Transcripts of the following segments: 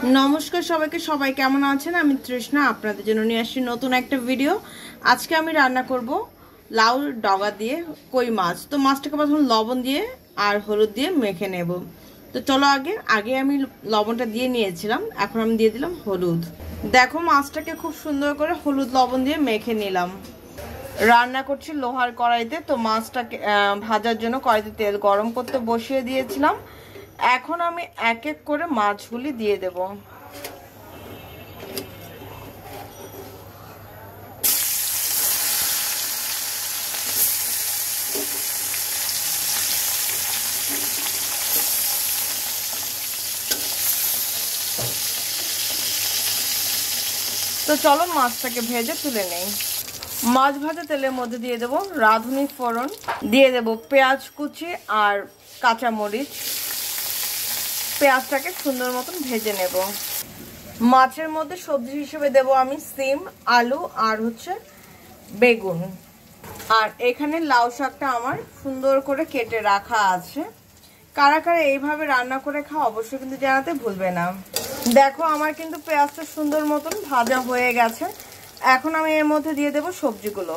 नमस्कार सबाइके सबाई केमन आछेन आमि तृष्णा आपनादेर जोन्नो निये आसछि नतुन एकटा भिडियो। आज के आमि रान्ना करब लाउर डगा दिए कई माछ। तो माछटाके प्रथमे लवण दिए और हलुद दिए मेखे नेब। तो चलो आगे आगे आमि लवणटा दिए नियेछिलाम, एखन आमि दिए दिलाम हलुद। देखो माछटाके खूब सुंदर करे हलुद लवण दिए मेखे निलाम। रान्ना करछि लोहार कड़ाइते। तो माछटाके भाजार जोन्नो कड़ाइते तेल गरम करते बसिए दिएछिलाम। এখন আমি এক এক করে মাছগুলি দিয়ে দেব। তো চলো মাছটাকে ভেজে তুলে নেই। মাছ ভাজা তেলের মধ্যে দিয়ে দেব রাঁধুনি ফোড়ন, দিয়ে দেব পেঁয়াজ কুচি আর কাঁচা মরিচ। পেঁয়াজটাকে সুন্দর মতন ভেজে নেব। মাছের মধ্যে সবজি হিসেবে দেব আমি সিম, আলু আর হচ্ছে বেগুন। আর এখানে লাউ শাকটা আমার সুন্দর করে কেটে রাখা আছে। কারা কারা এইভাবে রান্না করে খাও অবশ্যই কিন্তু জানাতে ভুলবে না। দেখো আমার কিন্তু পেঁয়াজটা সুন্দর মতন ভাজা হয়ে গেছে। এখন আমি এর মধ্যে দিয়ে দেব সবজিগুলো।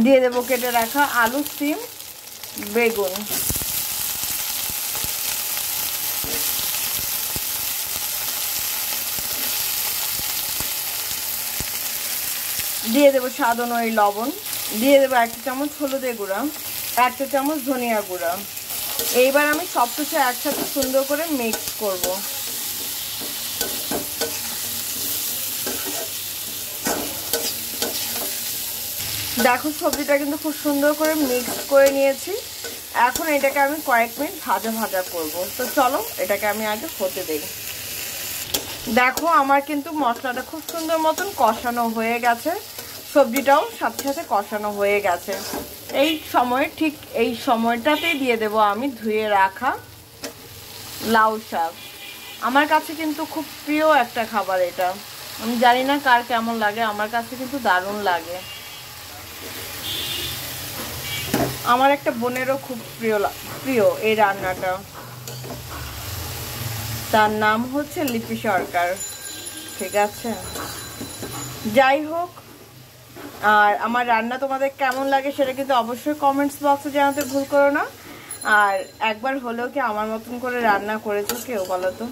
দিয়ে দেব কেটে রাখা আলু, সিম, বেগুন। দিয়ে দেব স্বাদ অনুযায়ী লবণ, দিয়ে দেব 1 চামচ হলুদের গুঁড়া, 1 চামচ ধনিয়া গুঁড়া। এইবার আমি সবকিছু একসাথে সুন্দর করে মিক্স করব। দেখো সবজিটা কিন্তু খুব সুন্দর করে মিক্স করে নিয়েছি। এখন এটাকে আমি কয়েক মিনিট ভাজা ভাজা করব। তো চলো এটাকে আমি আগে হতে দেই। দেখো আমার কিন্তু মশলাটা খুব সুন্দর মতন কষানো হয়ে গেছে, সবজিটাও সাথে সাথে কষানো হয়ে গেছে। এই সময় ঠিক এই সময়টাতেই দিয়ে দেব আমি ধুয়ে রাখা লাউ শাক। আমার কাছে কিন্তু খুব প্রিয় একটা খাবার এটা। আমি জানি না কার কেমন লাগে, আমার কাছে কিন্তু দারুণ লাগে। আমার একটা বোনেরও খুব প্রিয় এই রান্নাটা। তার নাম হচ্ছে লিপি সরকার। ঠিক আছে, যাই হোক, আর আমার রান্না তোমাদের কেমন লাগে সেটা কিন্তু অবশ্যই কমেন্টস বক্সে জানাতে ভুল করো না। আর একবার হলেও কি আমার মতন করে রান্না করেছো কেউ বলো তো?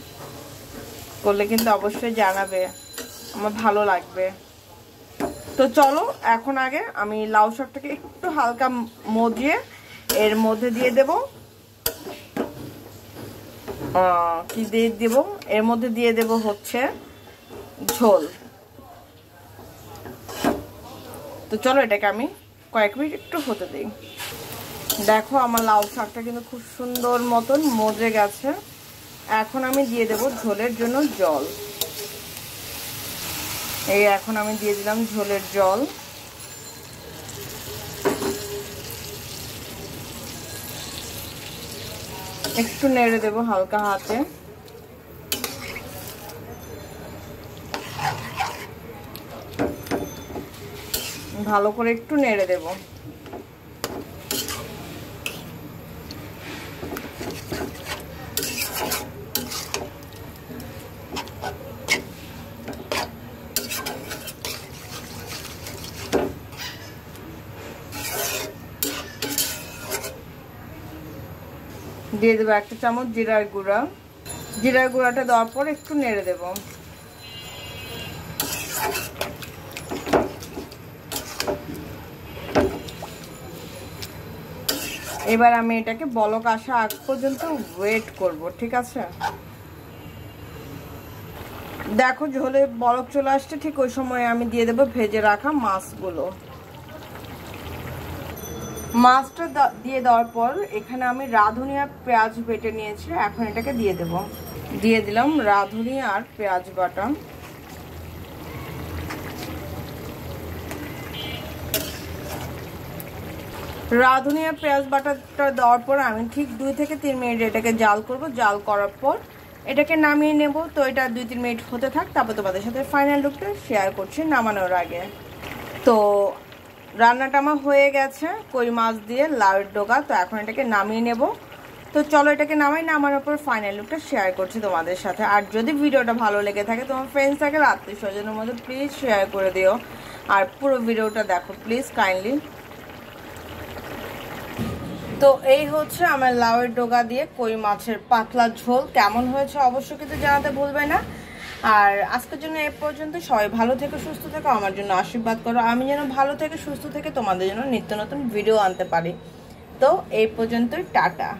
করলে কিন্তু অবশ্যই জানাবে, আমার ভালো লাগবে। তো চলো এখন আগে আমি লাউ শাকটাকে একটু হালকা মজিয়ে এর মধ্যে দিয়ে দেব কি দিয়ে দেব, এর মধ্যে দিয়ে দেব হচ্ছে ঝোল। তো চলো এটাকে আমি কয়েক মিনিট একটু হতে দিই। দেখো আমার লাউ শাকটা কিন্তু খুব সুন্দর মতন মজে গেছে। এখন আমি দিয়ে দেব ঝোলের জন্য জল। এই এখন আমি দিয়ে দিলাম ঝোলের জল। একটু নেড়ে দেব হালকা হাতে। ভালো করে একটু নেড়ে দেব। দিয়ে দেবো 1 চামচ জিরার গুঁড়া। জিরার গুঁড়াটা দেওয়ার পর একটু নেড়ে দেব। এবার আমি এটাকে বলক আসা আগ পর্যন্ত ওয়েট করব। ঠিক আছে, দেখো ঝোলে বলক চলে আসছে, ঠিক ওই সময় আমি দিয়ে দেব ভেজে রাখা মাছগুলো। মাছটা দিয়ে দেওয়ার পর এখানে আমি রাঁধুনি আর পেঁয়াজ বেটে নিয়েছি। এখন এটাকে দিয়ে দেব। দিয়ে দিলাম রাঁধুনি আর পেঁয়াজ বাটা। রাঁধুনি আর পেঁয়াজ বাটাটা দেওয়ার পর আমি ঠিক 2 থেকে 3 মিনিট এটাকে জাল করব। জাল করার পর এটাকে নামিয়ে নেব। তো এটা 2-3 মিনিট হতে থাক, তারপর তোমাদের সাথে ফাইনাল লুকটা শেয়ার করছি নামানোর আগে। তো রান্নাটা আমার হয়ে গেছে কই মাছ দিয়ে লাউয়ের ডগা। তো এখন এটাকে নামিয়ে নেব। তো চলো এটাকে নামাই, নামার উপর ফাইনাল লুকটা শেয়ার করছি তোমাদের সাথে। আর যদি ভিডিওটা ভালো লেগে থাকে তোমার ফ্রেন্ডস সার্কেল আত্মীয় স্বজনের মধ্যে প্লিজ শেয়ার করে দিও, আর পুরো ভিডিওটা দেখো প্লিজ কাইন্ডলি। তো এই হচ্ছে আমার লাউয়ের ডগা দিয়ে কই মাছের পাতলা ঝোল। কেমন হয়েছে অবশ্যই কিন্তু জানাতে ভুলবে না। আর আজকের জন্য এ পর্যন্ত। সবাই ভালো থেকো, সুস্থ থেকো, আমার জন্য আশীর্বাদ করো আমি যেন ভালো থেকে সুস্থ থেকে তোমাদের জন্য নিত্য নতুন ভিডিও আনতে পারি। তো এই পর্যন্তই, টাটা।